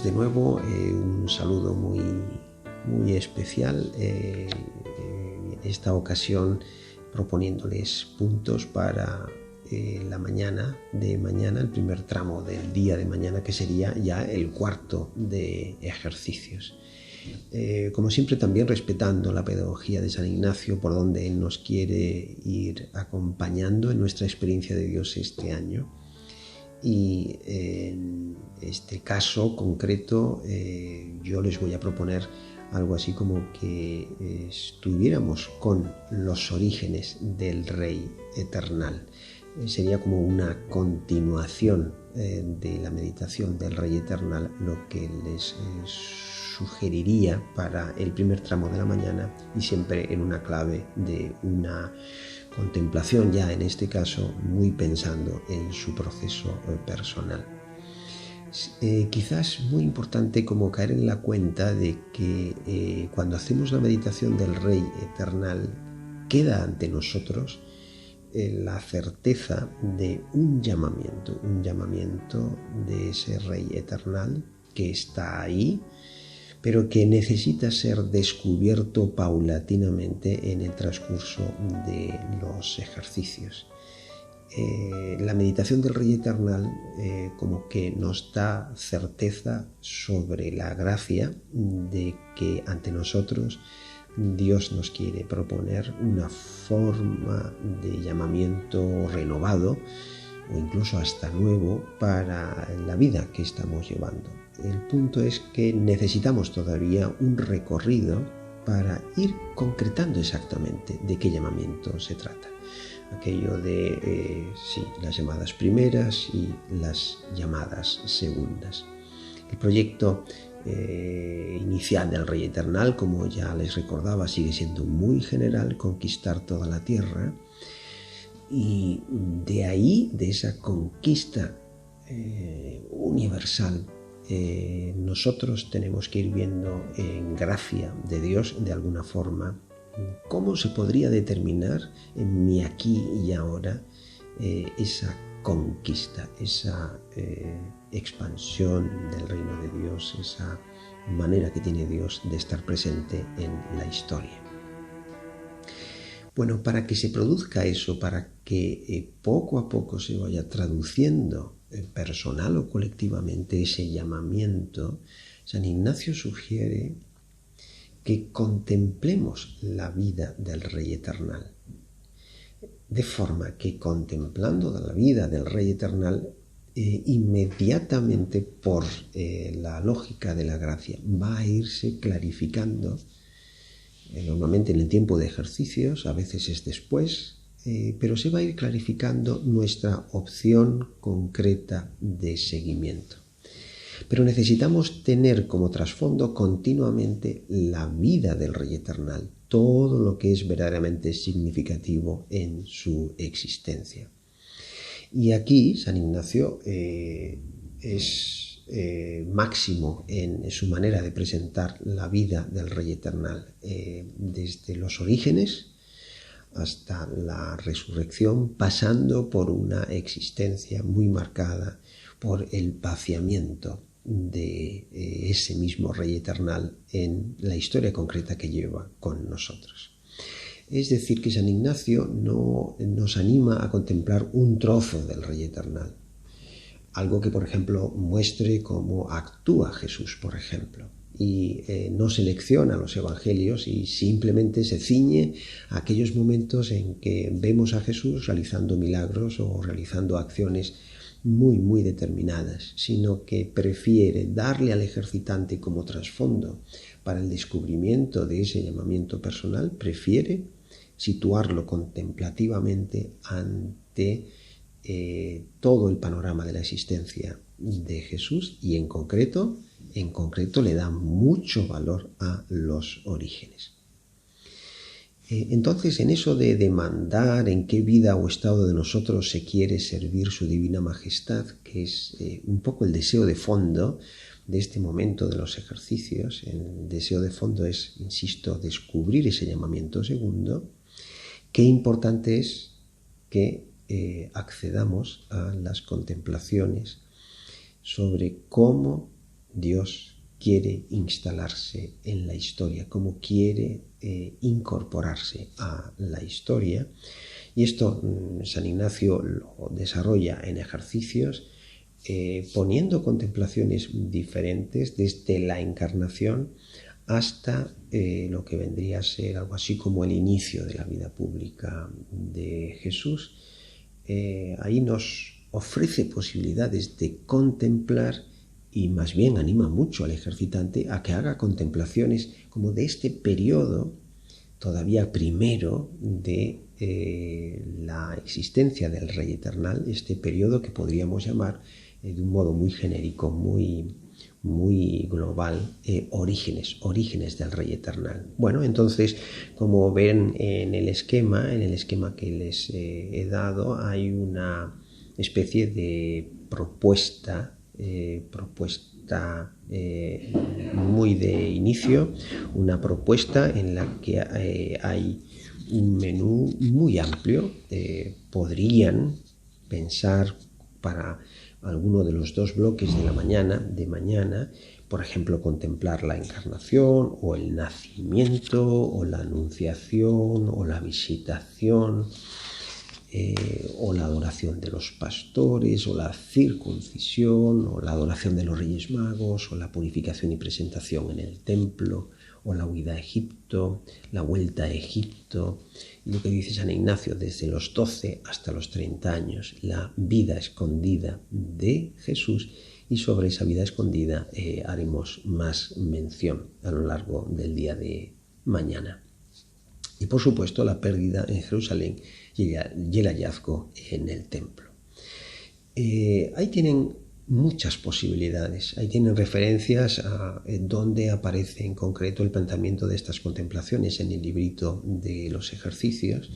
buenas de nuevo, un saludo muy especial, en esta ocasión proponiéndoles puntos para la mañana de mañana, el primer tramo del día de mañana, que sería ya el cuarto de ejercicios. Como siempre, también respetando la pedagogía de San Ignacio, por donde él nos quiere ir acompañando en nuestra experiencia de Dios este año. Y en este caso concreto yo les voy a proponer algo así como que estuviéramos con los orígenes del Rey Eternal. Sería como una continuación de la meditación del Rey Eternal, lo que les sugeriría para el primer tramo de la mañana, y siempre en una clave de una contemplación, ya en este caso muy pensando en su proceso personal. Quizás muy importante como caer en la cuenta de que cuando hacemos la meditación del Rey Eternal queda ante nosotros la certeza de un llamamiento de ese Rey Eternal que está ahí, pero que necesita ser descubierto paulatinamente en el transcurso de los ejercicios. La meditación del Rey Eternal como que nos da certeza sobre la gracia de que ante nosotros Dios nos quiere proponer una forma de llamamiento renovado o incluso hasta nuevo para la vida que estamos llevando. El punto es que necesitamos todavía un recorrido para ir concretando exactamente de qué llamamiento se trata. Aquello de las llamadas primeras y las llamadas segundas. El proyecto inicial del Rey Eternal, como ya les recordaba, sigue siendo muy general: conquistar toda la tierra. Y de ahí, de esa conquista universal, nosotros tenemos que ir viendo en gracia de Dios, de alguna forma, cómo se podría determinar en mi aquí y ahora esa conquista, esa expansión del reino de Dios, esa manera que tiene Dios de estar presente en la historia. Bueno, para que se produzca eso, para que poco a poco se vaya traduciendo personal o colectivamente ese llamamiento, San Ignacio sugiere que contemplemos la vida del Rey Eternal. De forma que contemplando la vida del Rey Eternal, inmediatamente por la lógica de la gracia va a irse clarificando, normalmente en el tiempo de ejercicios, a veces es después, pero se va a ir clarificando nuestra opción concreta de seguimiento. Pero necesitamos tener como trasfondo continuamente la vida del Rey Eternal, todo lo que es verdaderamente significativo en su existencia. Y aquí San Ignacio es máximo en su manera de presentar la vida del Rey Eternal, desde los orígenes hasta la resurrección, pasando por una existencia muy marcada por el vaciamiento de ese mismo Rey Eternal en la historia concreta que lleva con nosotros. Es decir, que San Ignacio no nos anima a contemplar un trozo del Rey Eternal, algo que, por ejemplo, muestre cómo actúa Jesús, por ejemplo, y no selecciona los evangelios y simplemente se ciñe a aquellos momentos en que vemos a Jesús realizando milagros o realizando acciones muy determinadas, sino que prefiere darle al ejercitante como trasfondo para el descubrimiento de ese llamamiento personal, prefiere situarlo contemplativamente ante todo el panorama de la existencia de Jesús, y en concreto le da mucho valor a los orígenes. Entonces, en eso de demandar en qué vida o estado de nosotros se quiere servir su divina majestad, que es un poco el deseo de fondo de este momento de los ejercicios, el deseo de fondo es, insisto, descubrir ese llamamiento segundo. Qué importante es que accedamos a las contemplaciones sobre cómo Dios quiere instalarse en la historia, cómo quiere incorporarse a la historia. Y esto San Ignacio lo desarrolla en ejercicios, poniendo contemplaciones diferentes desde la encarnación hasta lo que vendría a ser algo así como el inicio de la vida pública de Jesús. Ahí nos ofrece posibilidades de contemplar y más bien anima mucho al ejercitante a que haga contemplaciones como de este periodo todavía primero de la existencia del Rey Eternal, este periodo que podríamos llamar de un modo muy genérico, muy global, orígenes del Rey Eternal. Bueno, entonces, como ven en el esquema que les he dado, hay una especie de propuesta muy de inicio, una propuesta en la que hay un menú muy amplio. Podrían pensar para alguno de los dos bloques de mañana, por ejemplo, contemplar la encarnación o el nacimiento o la anunciación o la visitación, o la adoración de los pastores, o la circuncisión, o la adoración de los Reyes Magos, o la purificación y presentación en el templo, o la huida a Egipto, la vuelta a Egipto, y lo que dice San Ignacio, desde los 12 hasta los 30 años, la vida escondida de Jesús, y sobre esa vida escondida haremos más mención a lo largo del día de mañana. Y por supuesto la pérdida en Jerusalén y el hallazgo en el templo. Ahí tienen muchas posibilidades, ahí tienen referencias a dónde aparece en concreto el planteamiento de estas contemplaciones en el librito de los ejercicios,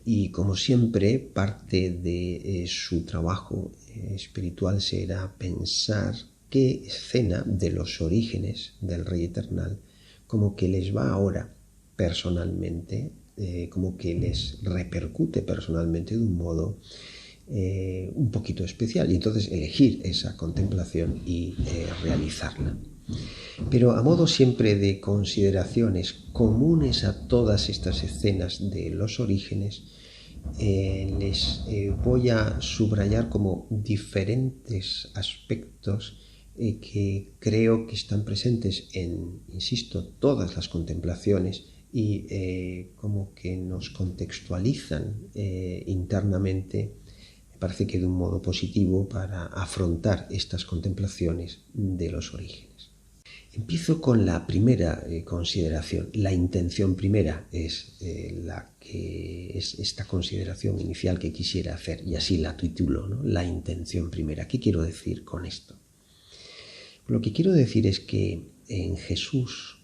y como siempre parte de su trabajo espiritual será pensar qué escena de los orígenes del Rey Eternal como que les va ahora personalmente, como que les repercute personalmente de un modo un poquito especial, y entonces elegir esa contemplación y realizarla. Pero a modo siempre de consideraciones comunes a todas estas escenas de los orígenes, les voy a subrayar como diferentes aspectos que creo que están presentes en, insisto, todas las contemplaciones, y como que nos contextualizan internamente, me parece que de un modo positivo, para afrontar estas contemplaciones de los orígenes. Empiezo con la primera consideración. La intención primera es la que es esta consideración inicial que quisiera hacer, y así la titulo, ¿no? La intención primera. ¿Qué quiero decir con esto? Lo que quiero decir es que en Jesús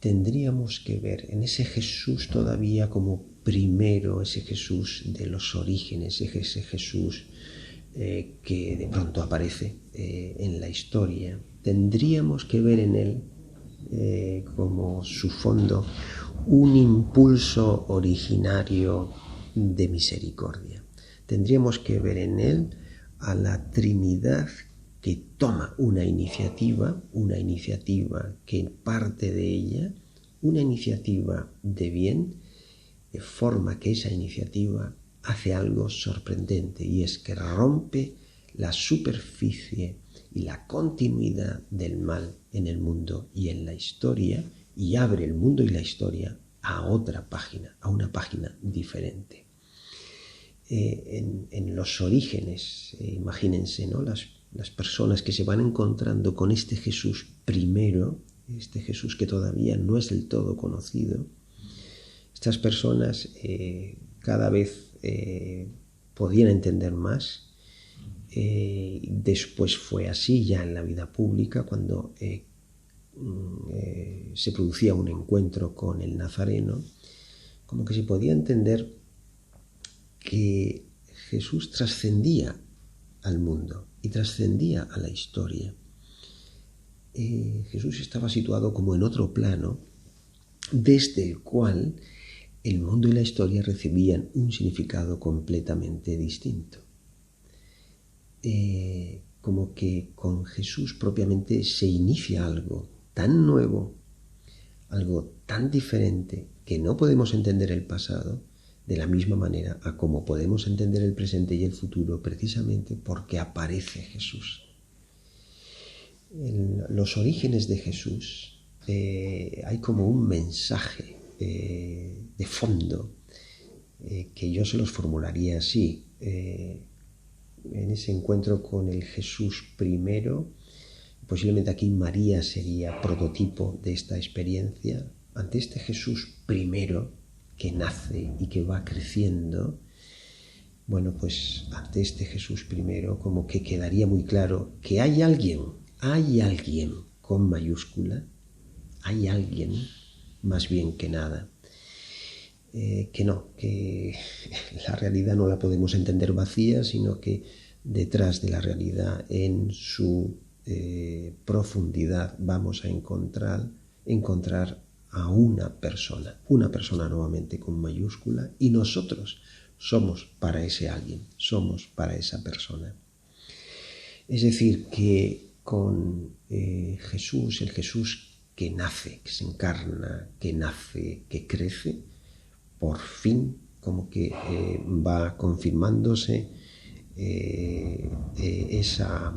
tendríamos que ver, en ese Jesús todavía como primero, ese Jesús de los orígenes, ese Jesús que de pronto aparece en la historia, tendríamos que ver en él como su fondo un impulso originario de misericordia. Tendríamos que ver en él a la Trinidad que toma una iniciativa que parte de ella, una iniciativa de bien, de forma que esa iniciativa hace algo sorprendente, y es que rompe la superficie y la continuidad del mal en el mundo y en la historia, y abre el mundo y la historia a otra página, a una página diferente. En los orígenes, imagínense, ¿no? Las personas que se van encontrando con este Jesús primero, este Jesús que todavía no es del todo conocido, estas personas cada vez podían entender más. Después fue así ya en la vida pública, cuando se producía un encuentro con el Nazareno, como que se podía entender que Jesús trascendía al mundo y trascendía a la historia. Jesús estaba situado como en otro plano, desde el cual el mundo y la historia recibían un significado completamente distinto. como que con Jesús propiamente se inicia algo tan nuevo, algo tan diferente, que no podemos entender el pasado de la misma manera a como podemos entender el presente y el futuro, precisamente porque aparece Jesús. En los orígenes de Jesús hay como un mensaje de fondo que yo se los formularía así. En ese encuentro con el Jesús primero, posiblemente aquí María sería prototipo de esta experiencia. Ante este Jesús primero que nace y que va creciendo, bueno, pues ante este Jesús primero como que quedaría muy claro que hay alguien con mayúscula, hay alguien más bien que nada, que la realidad no la podemos entender vacía, sino que detrás de la realidad, en su profundidad, vamos a encontrar a una persona nuevamente con mayúscula, y nosotros somos para ese alguien, somos para esa persona. Es decir, que con Jesús, el Jesús que nace, que se encarna, que nace, que crece, por fin como que va confirmándose esa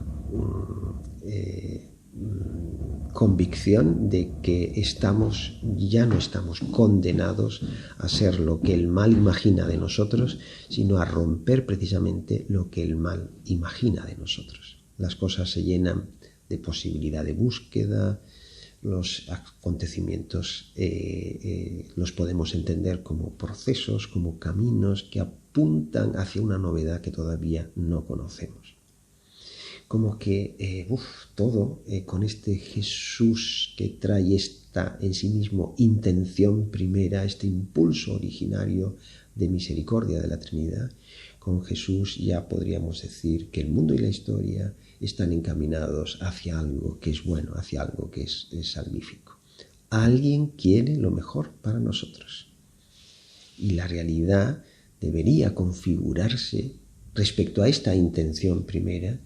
convicción de que ya no estamos condenados a ser lo que el mal imagina de nosotros, sino a romper precisamente lo que el mal imagina de nosotros. Las cosas se llenan de posibilidad de búsqueda, los acontecimientos los podemos entender como procesos, como caminos que apuntan hacia una novedad que todavía no conocemos. Como que todo con este Jesús que trae esta en sí mismo intención primera, este impulso originario de misericordia de la Trinidad, con Jesús ya podríamos decir que el mundo y la historia están encaminados hacia algo que es bueno, hacia algo que es salvífico. Alguien quiere lo mejor para nosotros. Y la realidad debería configurarse respecto a esta intención primera,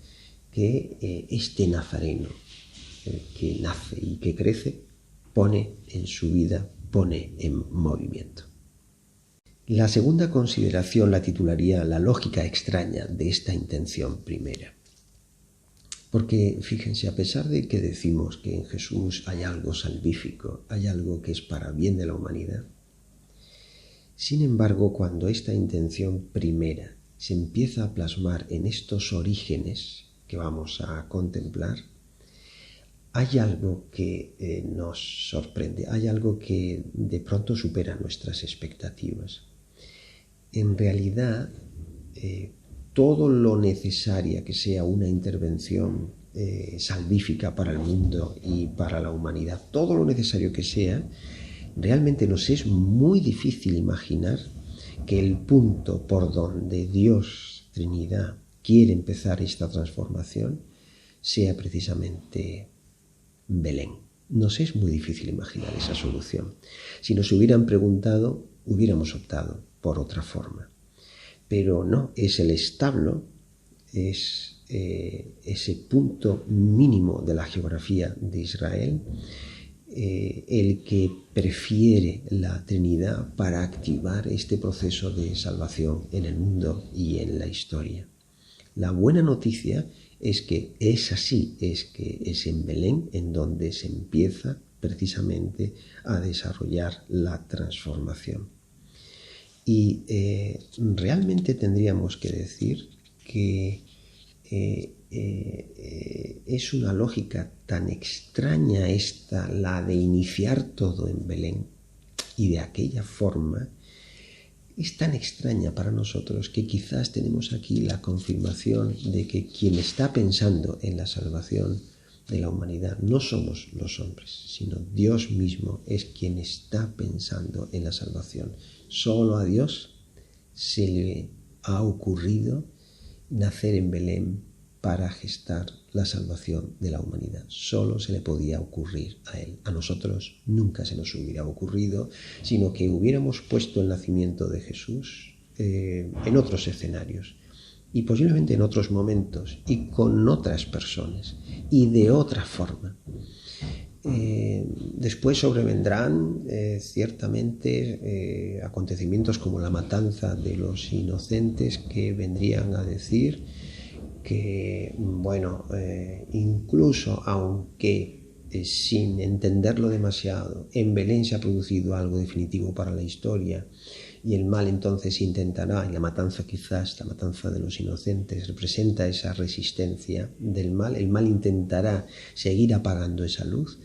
que este Nazareno, que nace y que crece, pone en su vida, pone en movimiento. La segunda consideración la titularía la lógica extraña de esta intención primera. Porque, fíjense, a pesar de que decimos que en Jesús hay algo salvífico, hay algo que es para bien de la humanidad, sin embargo, cuando esta intención primera se empieza a plasmar en estos orígenes que vamos a contemplar, hay algo que nos sorprende, hay algo que de pronto supera nuestras expectativas. En realidad, todo lo necesaria que sea una intervención salvífica para el mundo y para la humanidad, todo lo necesario que sea, realmente nos es muy difícil imaginar que el punto por donde Dios, Trinidad, quiere empezar esta transformación sea precisamente Belén. Nos es muy difícil imaginar esa solución. Si nos hubieran preguntado, hubiéramos optado por otra forma. Pero no, es el establo, es ese punto mínimo de la geografía de Israel, el que prefiere la Trinidad para activar este proceso de salvación en el mundo y en la historia. La buena noticia es que es así, es que es en Belén en donde se empieza precisamente a desarrollar la transformación. Y realmente tendríamos que decir que es una lógica tan extraña esta, la de iniciar todo en Belén, y de aquella forma, es tan extraña para nosotros que quizás tenemos aquí la confirmación de que quien está pensando en la salvación de la humanidad no somos los hombres, sino Dios mismo es quien está pensando en la salvación. Solo a Dios se le ha ocurrido nacer en Belén para gestar la salvación de la humanidad. Solo se le podía ocurrir a él. A nosotros nunca se nos hubiera ocurrido, sino que hubiéramos puesto el nacimiento de Jesús en otros escenarios. y posiblemente en otros momentos y con otras personas y de otra forma. Después sobrevendrán ciertamente acontecimientos como la matanza de los inocentes, que vendrían a decir que, bueno, incluso aunque sin entenderlo demasiado, en Belén se ha producido algo definitivo para la historia, y el mal entonces intentará, y la matanza quizás, la matanza de los inocentes, representa esa resistencia del mal. El mal intentará seguir apagando esa luz.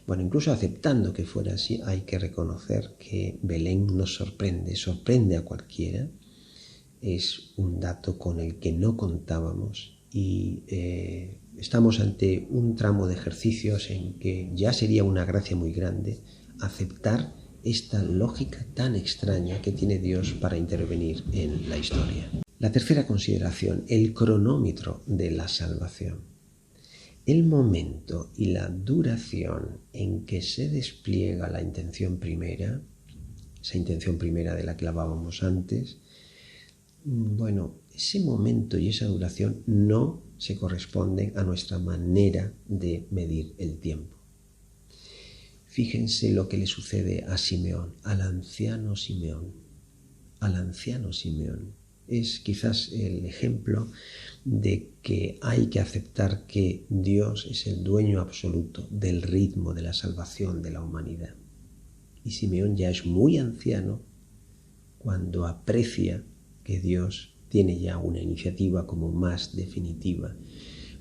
Bueno, incluso aceptando que fuera así, hay que reconocer que Belén nos sorprende a cualquiera. Es un dato con el que no contábamos, y estamos ante un tramo de ejercicios en que ya sería una gracia muy grande aceptar esta lógica tan extraña que tiene Dios para intervenir en la historia. La tercera consideración, el cronómetro de la salvación. El momento y la duración en que se despliega la intención primera, esa intención primera de la que hablábamos antes, bueno, ese momento y esa duración no se corresponden a nuestra manera de medir el tiempo. Fíjense lo que le sucede a Simeón, al anciano Simeón. Es quizás el ejemplo de que hay que aceptar que Dios es el dueño absoluto del ritmo de la salvación de la humanidad. Y Simeón ya es muy anciano cuando aprecia que Dios tiene ya una iniciativa como más definitiva,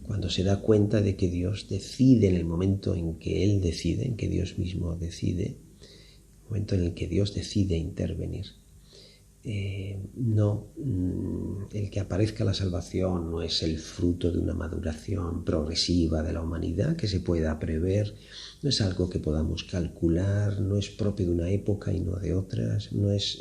cuando se da cuenta de que Dios decide en el momento en que Él decide, en que Dios mismo decide, el momento en el que Dios decide intervenir. El que aparezca la salvación no es el fruto de una maduración progresiva de la humanidad que se pueda prever, no es algo que podamos calcular, no es propio de una época y no de otras, no es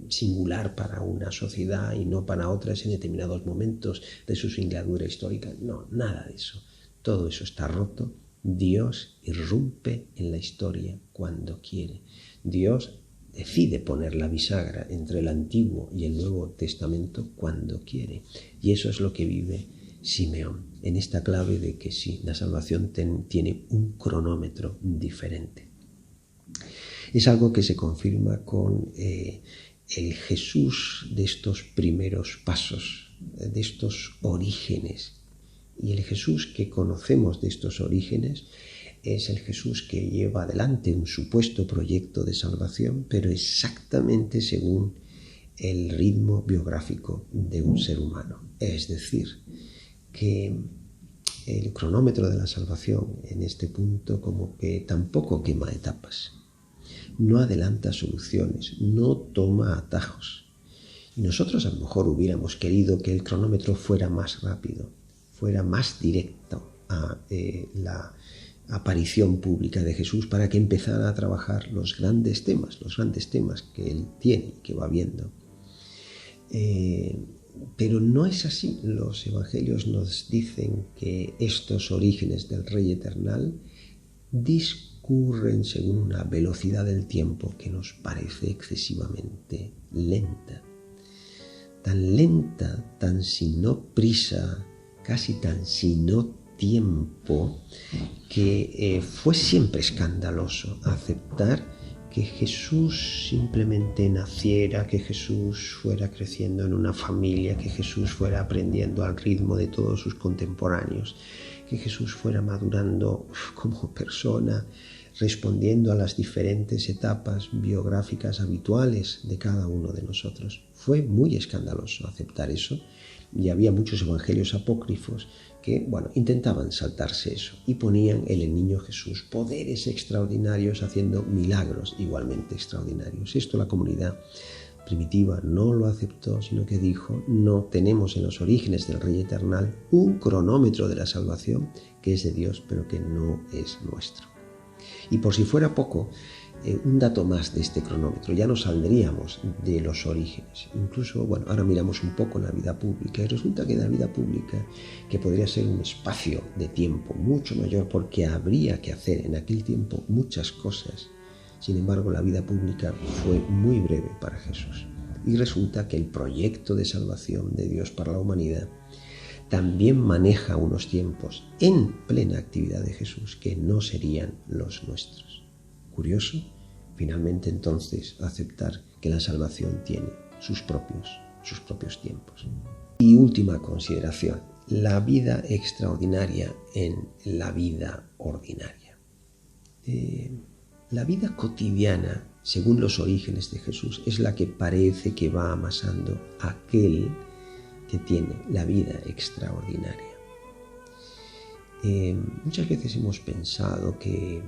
singular para una sociedad y no para otras en determinados momentos de su singladura histórica. No, nada de eso. Todo eso está roto. Dios irrumpe en la historia cuando quiere. Dios decide poner la bisagra entre el Antiguo y el Nuevo Testamento cuando quiere. Y eso es lo que vive Simeón, en esta clave de que sí, la salvación tiene un cronómetro diferente. Es algo que se confirma con el Jesús de estos primeros pasos, de estos orígenes. Y el Jesús que conocemos de estos orígenes es el Jesús que lleva adelante un supuesto proyecto de salvación, pero exactamente según el ritmo biográfico de un ser humano. Es decir, que el cronómetro de la salvación en este punto como que tampoco quema etapas, no adelanta soluciones, no toma atajos. Y nosotros a lo mejor hubiéramos querido que el cronómetro fuera más rápido, fuera más directo a la aparición pública de Jesús, para que empezara a trabajar los grandes temas que Él tiene y que va viendo. Pero no es así. Los evangelios nos dicen que estos orígenes del Rey Eternal discurren según una velocidad del tiempo que nos parece excesivamente lenta. Tan lenta, tan sin no prisa, casi tan sin no tiempo, que fue siempre escandaloso aceptar que Jesús simplemente naciera, que Jesús fuera creciendo en una familia, que Jesús fuera aprendiendo al ritmo de todos sus contemporáneos, que Jesús fuera madurando como persona, respondiendo a las diferentes etapas biográficas habituales de cada uno de nosotros. Fue muy escandaloso aceptar eso, y había muchos evangelios apócrifos que, intentaban saltarse eso y ponían en el niño Jesús poderes extraordinarios, haciendo milagros igualmente extraordinarios. Esto la comunidad primitiva no lo aceptó, sino que dijo: no, tenemos en los orígenes del Rey Eternal un cronómetro de la salvación que es de Dios, pero que no es nuestro. Y por si fuera poco, un dato más de este cronómetro, ya no saldríamos de los orígenes. Incluso, ahora miramos un poco la vida pública, y resulta que la vida pública, que podría ser un espacio de tiempo mucho mayor, porque habría que hacer en aquel tiempo muchas cosas, sin embargo la vida pública fue muy breve para Jesús. Y resulta que el proyecto de salvación de Dios para la humanidad también maneja unos tiempos en plena actividad de Jesús que no serían los nuestros. Curioso, finalmente entonces aceptar que la salvación tiene sus propios tiempos. Y última consideración, la vida extraordinaria en la vida ordinaria. La vida cotidiana, según los orígenes de Jesús, es la que parece que va amasando aquel que tiene la vida extraordinaria. Muchas veces hemos pensado que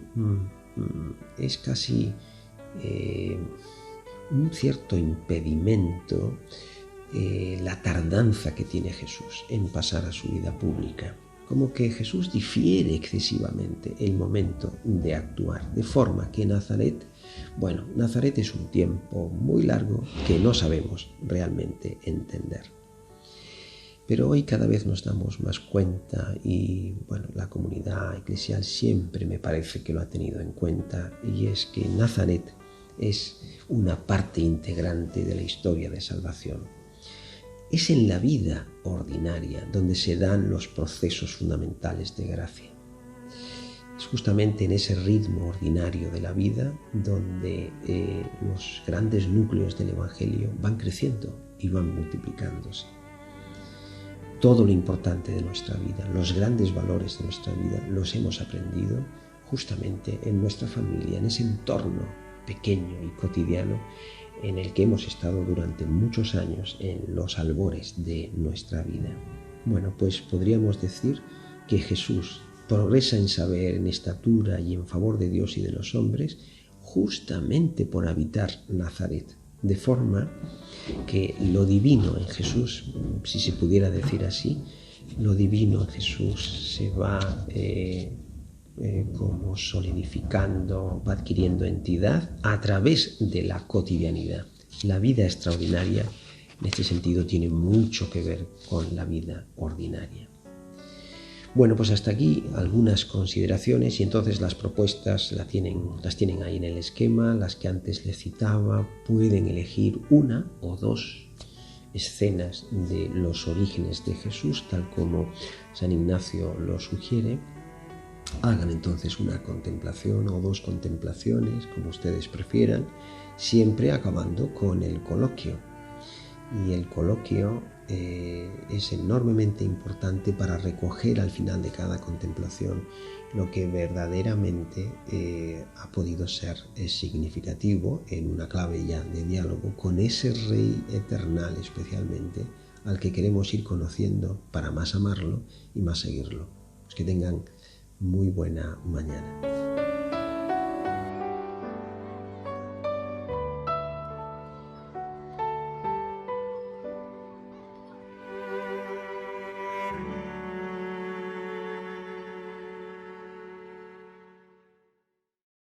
es casi un cierto impedimento la tardanza que tiene Jesús en pasar a su vida pública, como que Jesús difiere excesivamente el momento de actuar, de forma que Nazaret es un tiempo muy largo que no sabemos realmente entender. Pero hoy cada vez nos damos más cuenta y la comunidad eclesial siempre me parece que lo ha tenido en cuenta, y es que Nazaret es una parte integrante de la historia de salvación. Es en la vida ordinaria donde se dan los procesos fundamentales de gracia. Es justamente en ese ritmo ordinario de la vida donde los grandes núcleos del Evangelio van creciendo y van multiplicándose. Todo lo importante de nuestra vida, los grandes valores de nuestra vida, los hemos aprendido justamente en nuestra familia, en ese entorno pequeño y cotidiano en el que hemos estado durante muchos años en los albores de nuestra vida. Pues podríamos decir que Jesús progresa en saber, en estatura y en favor de Dios y de los hombres, justamente por habitar Nazaret, de forma que lo divino en Jesús, si se pudiera decir así, lo divino en Jesús se va como solidificando, va adquiriendo entidad a través de la cotidianidad. La vida extraordinaria, en este sentido, tiene mucho que ver con la vida ordinaria. Pues hasta aquí algunas consideraciones, y entonces las propuestas las tienen ahí en el esquema, las que antes les citaba. Pueden elegir una o dos escenas de los orígenes de Jesús, tal como San Ignacio lo sugiere. Hagan entonces una contemplación o dos contemplaciones, como ustedes prefieran, siempre acabando con el coloquio. Y el coloquio es enormemente importante para recoger al final de cada contemplación lo que verdaderamente ha podido ser significativo en una clave ya de diálogo con ese Rey eternal, especialmente al que queremos ir conociendo para más amarlo y más seguirlo. Que tengan muy buena mañana.